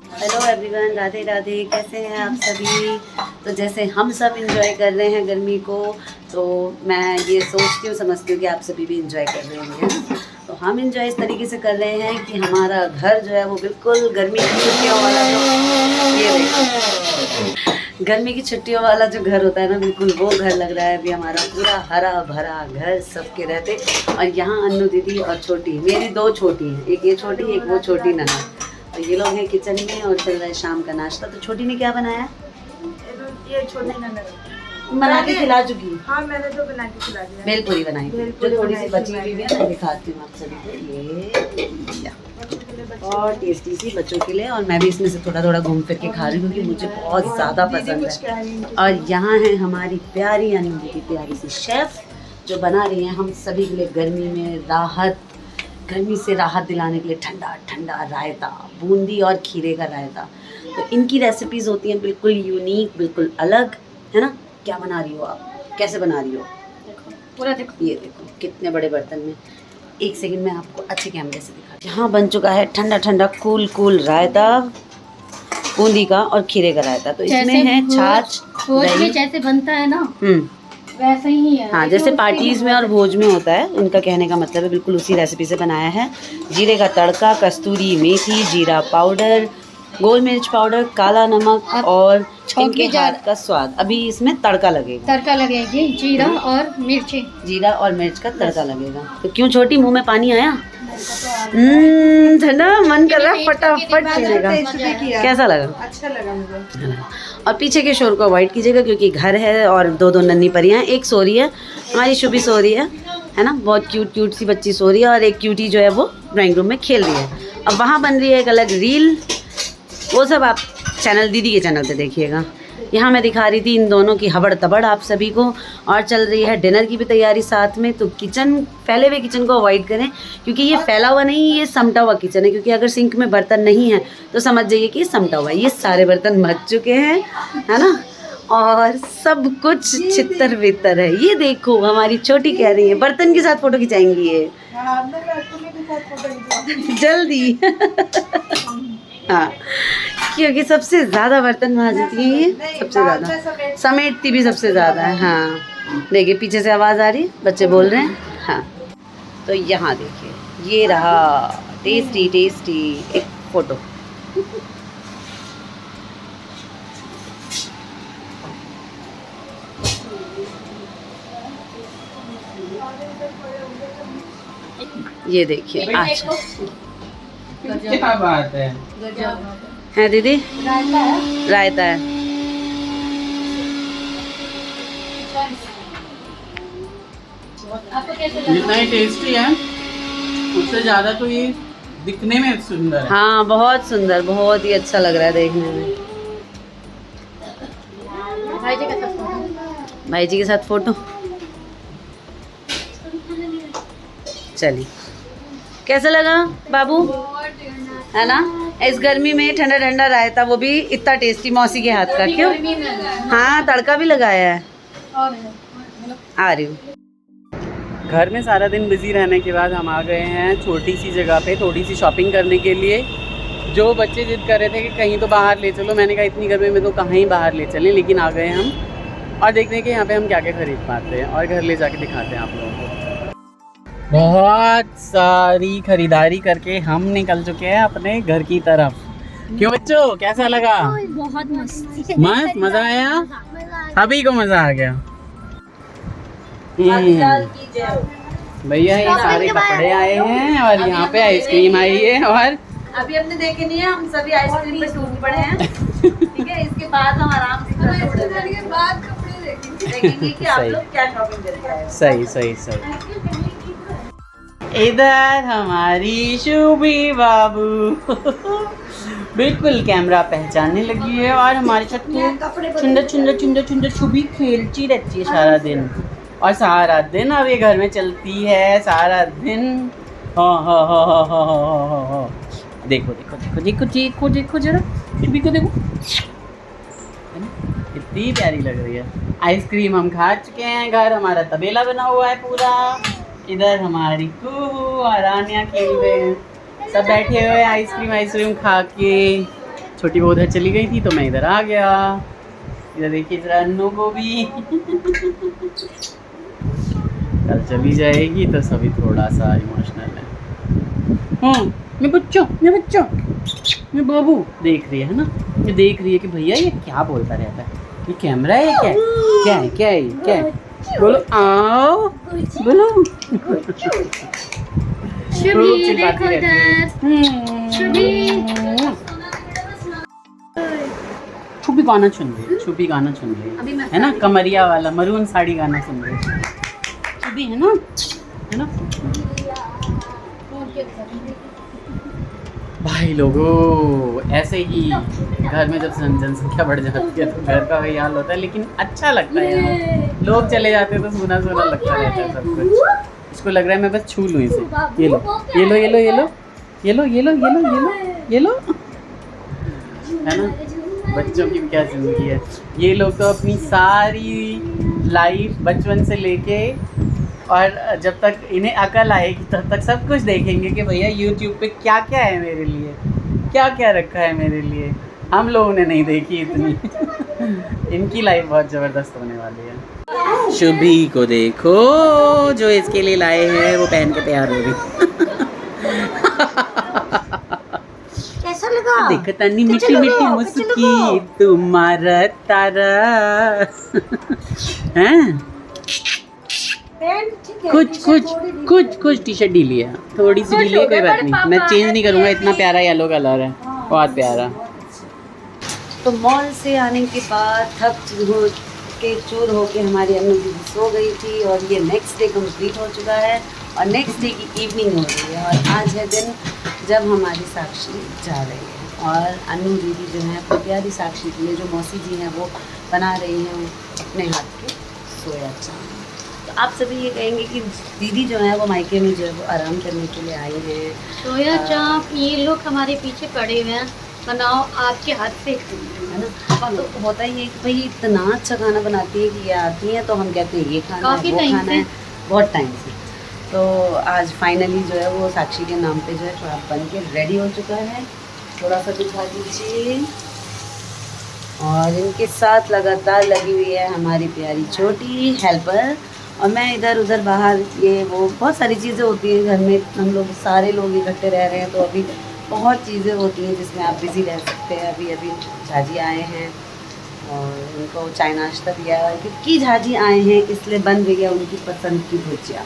Hello everyone, Radhe Radhe. कैसे हैं आप सभी? तो जैसे हम सब इंजॉय कर रहे हैं गर्मी को, तो मैं ये सोचती हूँ समझती हूँ कि आप सभी भी इंजॉय कर रहे हैं। तो हम इंजॉय इस तरीके से कर रहे हैं कि हमारा घर जो है वो बिल्कुल गर्मी की छुट्टियों वाला गर्मी की छुट्टियों वाला जो घर होता है ना, बिल्कुल वो घर लग रहा है। अभी हमारा पूरा हरा भरा घर सबके रहते। और यहाँ अन्नू दीदी और छोटी, मेरी दो छोटी हैं, एक ये छोटी एक वो छोटी नन्हा। और ये लोग हैं किचन में और चल रहा है शाम का नाश्ता। तो छोटी ने क्या बनाया? ये छोटी नन्हा बना के खिला चुकी। हाँ, मैंने तो बना के खिला दिया। भेलपूरी बनाई थी जो थोड़ी सी बची हुई है, मैं दिखाती हूँ आप सभी को। ये और टेस्टी सी बच्चों के लिए, और मैं भी इसमें से थोड़ा थोड़ा घूम फिर के खा रही हूँ क्योंकि मुझे बहुत ज़्यादा पसंद है। और यहाँ है हमारी प्यारी अन्नू दीदी, प्यारी सी शेफ़, जो बना रही हैं हम सभी के लिए गर्मी में राहत, गर्मी से राहत दिलाने के लिए ठंडा ठंडा रायता, बूंदी और खीरे का रायता। तो इनकी रेसिपीज़ होती हैं बिल्कुल यूनिक, बिल्कुल अलग, है ना? क्या बना रही हो आप? कैसे बना रही हो? पूरा देखो। ये देखो कितने बड़े बर्तन में। एक सेकंड में आपको अच्छे कैमरे से दिखा। यहाँ बन चुका है ठंडा ठंडा कूल कूल रायता, बूंदी का और खीरे का रायता। तो इसमें है छाछ, दही। जैसे बनता है ना वैसे ही है। हाँ, जैसे पार्टीज में और भोज में होता है, उनका कहने का मतलब है बिल्कुल उसी रेसिपी से बनाया है। जीरे का तड़का, कस्तूरी मेथी, जीरा पाउडर, गोल मिर्च पाउडर, काला नमक और इनके हाथ का स्वाद। अभी इसमें तड़का लगेगी जीरा और मिर्ची। जीरा और मिर्च का तड़का लगेगा। तो क्यों छोटी, मुंह में पानी आया? ठंडा मन कर रहा है फटाफट पीने का। कैसा लगा? अच्छा लगा मुझे। और पीछे के शोर को अवॉइड कीजिएगा क्योंकि घर है और दो दो नन्ही परियां हैं। एक सो रही है, हमारी शुभी सो रही है ना, बहुत क्यूट क्यूट सी बच्ची सो रही है। और एक क्यूटी जो है वो ड्राइंग रूम में खेल रही है। अब वहाँ बन रही है एक अलग रील, वो सब आप चैनल दीदी के चैनल पे देखिएगा। यहाँ मैं दिखा रही थी इन दोनों की हबड़ तबड़ आप सभी को। और चल रही है डिनर की भी तैयारी साथ में। तो किचन, फैले हुए किचन को अवॉइड करें क्योंकि ये फैला हुआ नहीं, ये समटा हुआ किचन है। क्योंकि अगर सिंक में बर्तन नहीं है तो समझ जाइए कि ये समटा हुआ है। ये सारे बर्तन मच चुके हैं, है ना, और सब कुछ छितर बितर है। ये देखो हमारी छोटी कह रही है बर्तन के साथ फोटो खिंचाएंगी ये जल्दी। हाँ, क्योंकि सबसे ज़्यादा बर्तन मांजती है ये, सबसे ज़्यादा समेटती भी सबसे ज़्यादा है। हाँ देखिए पीछे से आवाज़ आ रही है, बच्चे बोल रहे हैं। हाँ, तो यहाँ देखिए ये रहा टेस्टी टेस्टी एक फ़ोटो। ये देखिए अच्छा, क्या बात है दीदी? रायता है। जितना ही टेस्टी है उससे ज्यादा तो ये दिखने में सुंदर है। हाँ बहुत सुंदर, बहुत ही अच्छा लग रहा है देखने में। भाई जी के साथ फोटो। चलिए, कैसा लगा बाबू? है ना, इस गर्मी में ठंडा ठंडा रायता, वो भी इतना टेस्टी, मौसी के हाथ का। क्यों? हाँ, तड़का भी लगाया है। आ रही हूँ। घर में सारा दिन बिजी रहने के बाद हम आ गए हैं छोटी सी जगह पे थोड़ी सी शॉपिंग करने के लिए। जो बच्चे जिद कर रहे थे कि कहीं तो बाहर ले चलो, मैंने कहा इतनी गर्मी में तो कहाँ ही बाहर ले चलें, लेकिन आ गए हम और देखते हैं कि यहाँ पे हम क्या क्या खरीद पाते हैं और घर ले जाके दिखाते हैं आप लोगों को। बहुत सारी खरीदारी करके हम निकल चुके हैं अपने घर की तरफ। क्यों बच्चों, कैसा लगा? बहुत मस्त मस्त, मजा आया? अभी को मजा आ गया। भैया ये सारे कपड़े आए हैं और यहाँ पे आइसक्रीम आई है। और अभी हमने देखे नहीं है, हम सभी आइसक्रीम पे टूट पड़े हैं। ठीक है, इसके बाद हम आराम से देखेंगे कि आप लोग क्या शॉपिंग करके आए। सही सही सही। इधर हमारी शुभी बाबू बिल्कुल कैमरा पहचानने लगी है और हमारे साथ चुंदर चुंदर चुंदर चुंदर शुभी खेलती रहती है सारा दिन। और सारा दिन अब ये घर में चलती है सारा दिन। हाँ हाँ हाँ हाँ हाँ हाँ हाँ हाँ। देखो देखो देखो देखो देखो देखो जरा शुभी को देखो, इतनी प्यारी लग रही है। आइसक्रीम हम खा चुके हैं, घर हमारा तबेला बना हुआ है पूरा। इधर हमारी कुहू और आन्या खेल रहे हैं, सब बैठे हुए आइसक्रीम खा के। छोटी वो उधर चली गई थी तो मैं इधर आ गया। इधर देखिए जरा अन्नू को भी कल चली जाएगी तो सभी थोड़ा सा इमोशनल है। मैं बच्चों मैं बाबू देख रही है ना, ये देख रही है कि भैया ये क्या बोलता रहता है, ये कैमरा है क्या है बोलो आओ बोलो। शुभी देखो इधर, शुभी छुपी गाना सुन रही है ना, कमरिया वाला मरून साड़ी गाना सुन रही है छुपी, है ना। भाई लोगों ऐसे ही घर में जब जनसंख्या बढ़ जाती है तो घर का वही हाल होता है, लेकिन अच्छा लगता है यार। लोग चले जाते हैं तो सूना लगता रहता है सब कुछ। इसको लग रहा है मैं बस छू लूँ इसे। ये लो है ना। बच्चों की क्या ज़िंदगी है। ये लोग तो अपनी सारी लाइफ बचपन से लेके और जब तक इन्हें अकल आएगी तब तक सब कुछ देखेंगे कि भैया यूट्यूब पे क्या क्या है मेरे लिए, क्या क्या रखा है मेरे लिए। हम लोगों ने नहीं देखी इतनी। इनकी लाइफ बहुत ज़बरदस्त होने वाली है। शुभी को देखो जो इसके लिए लाए हैं वो पहन के तैयार हो गई। कैसा लगा? देखो तनी मिट्टी मिट्टी मुस्की तुम्हारा तारा हैं। कुछ टी शर्ट ढीली है, थोड़ी सी ढीली है, कोई बात नहीं, मैं चेंज नहीं करूँगा। इतना प्यारा येलो कलर है, बहुत प्यारा। तो मॉल से आने के बाद थक हो के चूर होके हमारी अन्नू दीदी सो गई थी और ये नेक्स्ट डे कंप्लीट हो चुका है और नेक्स्ट डे की इवनिंग हो रही है और आज है दिन जब हमारी साक्षी जा रही है। और अन्नू दीदी जो है अपनी प्यारी साक्षी के लिए जो मौसी जी हैं वो बना रही हैं वो अपने हाथ के सोया चाप। तो आप सभी ये कहेंगे कि दीदी जो है वो मायके में जो है वो आराम करने के लिए आई हैं। सोया चाप ये लोग हमारे पीछे पड़े हुए हैं, बनाओ आपके हाथ से, है ना। तो होता ही है कि भाई इतना अच्छा खाना बनाती है कि ये आती हैं तो हम कहते हैं ये खाना है वो खाना है, बहुत टाइम से। तो आज फाइनली जो है वो साक्षी के नाम पे जो है थोड़ा बन के रेडी हो चुका है। थोड़ा सा दिखा दीजिए। और इनके साथ लगातार लगी हुई है हमारी प्यारी छोटी हेल्पर। और मैं इधर उधर बाहर ये वो बहुत सारी चीज़ें होती हैं घर में, हम लोग सारे लोग इकट्ठे रह रहे हैं तो अभी बहुत चीज़ें होती हैं जिसमें आप बिज़ी रह सकते हैं। अभी झाजी आए हैं और उनको चाय नाश्ता दिया है क्योंकि झाजी आए हैं इसलिए बन रही है उनकी पसंद की भुजिया,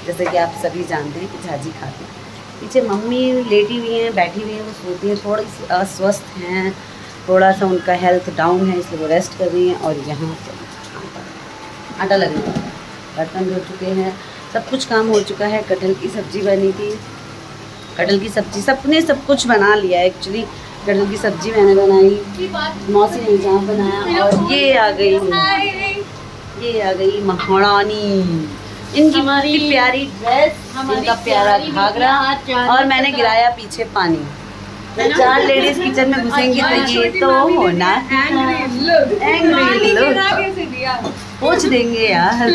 जैसे कि आप सभी जानते हैं कि झाजी खाते हैं। पीछे मम्मी लेटी हुई हैं, बैठी हुई हैं, वो सोती हैं, थोड़ी सी अस्वस्थ हैं, थोड़ा सा उनका हेल्थ डाउन है इसलिए वो रेस्ट कर रही हैं। और यहाँ पर आटा लग रहा है, बर्तन धो चुके हैं, सब कुछ काम हो चुका है। कटहल की सब्ज़ी बनी थी, कटहल की सब्ज़ी सबने सब कुछ बना लिया है। एक्चुअली कटहल की सब्ज़ी मैंने बनाई, मौसी ने चाप बनाया और ये आ गई महारानी, इनकी प्यारी ड्रेस, इनका प्यारा घाघरा और मैंने गिराया पीछे पानी। चार लेडीज किचन में घुसेंगी तो ये तो होना एंग्री लुक पोछ देंगे यार।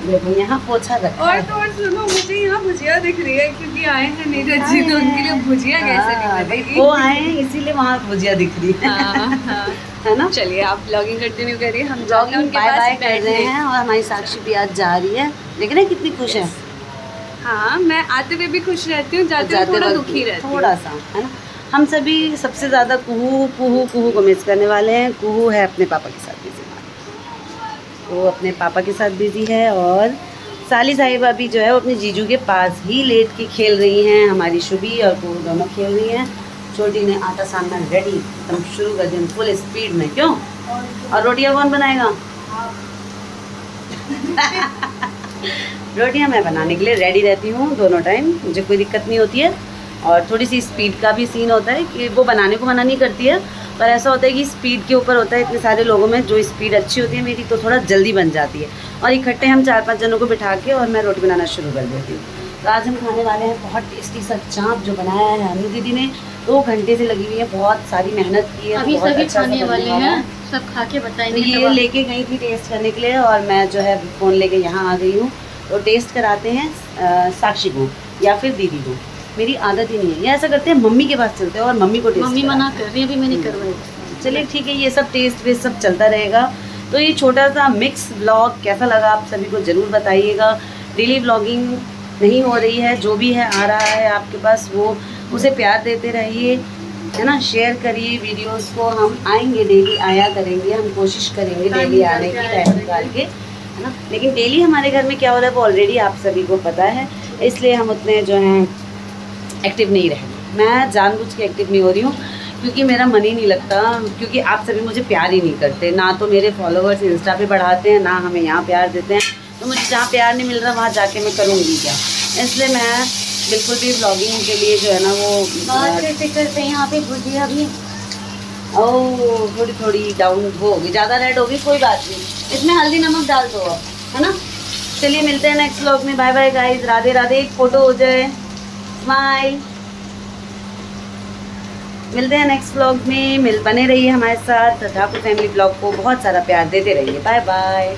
देखो यहाँ पोछा रखा और तो और सुनो, मुझे यहाँ भुजिया दिख रही है क्योंकि आए हैं नीरज जी तो उनके लिए भुजिया कैसे निकलेगी। वो आए हैं इसीलिए वहाँ भुजिया दिख रही है। है ना। चलिए आप ब्लॉगिंग कंटिन्यू करिए, हम ब्लॉगिंग बाय बाय कर रहे हैं। और हमारी साक्षी भी आज जा रही है, देख रहे हैं कितनी खुश है। हाँ, मैं आते हुए भी खुश रहती हूँ, जाते हुए थोड़ा दुखी रहती हूँ, थोड़ा सा, है ना। हम सभी सबसे ज़्यादा कुहू को मिस करने वाले हैं। कुहू है अपने पापा के साथ बिजी, वो अपने पापा के साथ बिजी है और साली साहिबा भी जो है वो अपने जीजू के पास ही लेट के खेल रही हैं। हमारी शुभी और कुहू दोनों खेल रही हैं। छोटी ने आटा सानना रेडी एकदम शुरू कर दिया फुल स्पीड में। क्यों? और रोटियां कौन बनाएगा? रोटियां मैं बनाने के लिए रेडी रहती हूँ दोनों टाइम, मुझे कोई दिक्कत नहीं होती है। और थोड़ी सी स्पीड का भी सीन होता है कि वो बनाने को मना नहीं करती है, पर ऐसा होता है कि स्पीड के ऊपर होता है। इतने सारे लोगों में जो स्पीड अच्छी होती है मेरी तो थोड़ा जल्दी बन जाती है। और इकट्ठे हम 4-5 जनों को बिठा के और मैं रोटी बनाना शुरू कर देती हूँ। तो आज हम खाने वाले हैं बहुत टेस्टी सा चाप जो बनाया है अन्नू दीदी ने। 2 घंटे से लगी हुई है, बहुत सारी मेहनत की है। अभी बहुत सभी अच्छा खाने वाले हैं, सब खा के तो बताएंगे। ये लेके गई थी टेस्ट करने के लिए और मैं जो है फ़ोन लेके यहाँ आ गई हूँ। तो टेस्ट कराते हैं साक्षी को या फिर दीदी को, मेरी आदत ही नहीं है। ये ऐसा करते हैं मम्मी के पास चलते हैं और मम्मी को टेस्ट मम्मी कराते हैं। मना कर रही है, अभी मैंने करवाई। चलिए ठीक है, ये सब टेस्ट वेस्ट सब चलता रहेगा। तो ये छोटा सा मिक्स ब्लॉग कैसा लगा आप सभी को ज़रूर बताइएगा। डेली ब्लॉगिंग नहीं हो रही है, जो भी है आ रहा है आपके पास वो उसे प्यार देते रहिए, है ना। शेयर करिए वीडियोस को, हम आएंगे डेली, आया करेंगे, हम कोशिश करेंगे डेली आने की, टाइम निकाल के, है ना। लेकिन डेली हमारे घर में क्या हो रहा है वो ऑलरेडी आप सभी को पता है, इसलिए हम उतने जो हैं एक्टिव नहीं रहे। मैं जानबूझ के एक्टिव नहीं हो रही हूँ क्योंकि मेरा मन ही नहीं लगता, क्योंकि आप सभी मुझे प्यार ही नहीं करते। ना तो मेरे फॉलोअर्स इंस्टा पे बढ़ाते हैं, ना हमें यहाँ प्यार देते हैं। तो मुझे जहाँ प्यार नहीं मिल रहा वहाँ जाके मैं करूँगी क्या। इसलिए मैं बिल्कुल भी ब्लॉगिंग के लिए जो है ना वो बात कैसे करते हैं यहाँ पे भुजिया भी। थोड़ी थोड़ी डाउन हो गई, ज़्यादा रेड होगी, कोई बात नहीं, इसमें हल्दी नमक डाल दो अब, है ना। चलिए मिलते हैं नेक्स्ट व्लॉग में। Bye bye guys, Radhe Radhe. एक फ़ोटो हो जाए, स्माइल। मिलते हैं नेक्स्ट व्लॉग में, बने रहिए हमारे साथ। ठाकुर फैमिली ब्लॉग को बहुत सारा प्यार देते रहिए। Bye bye.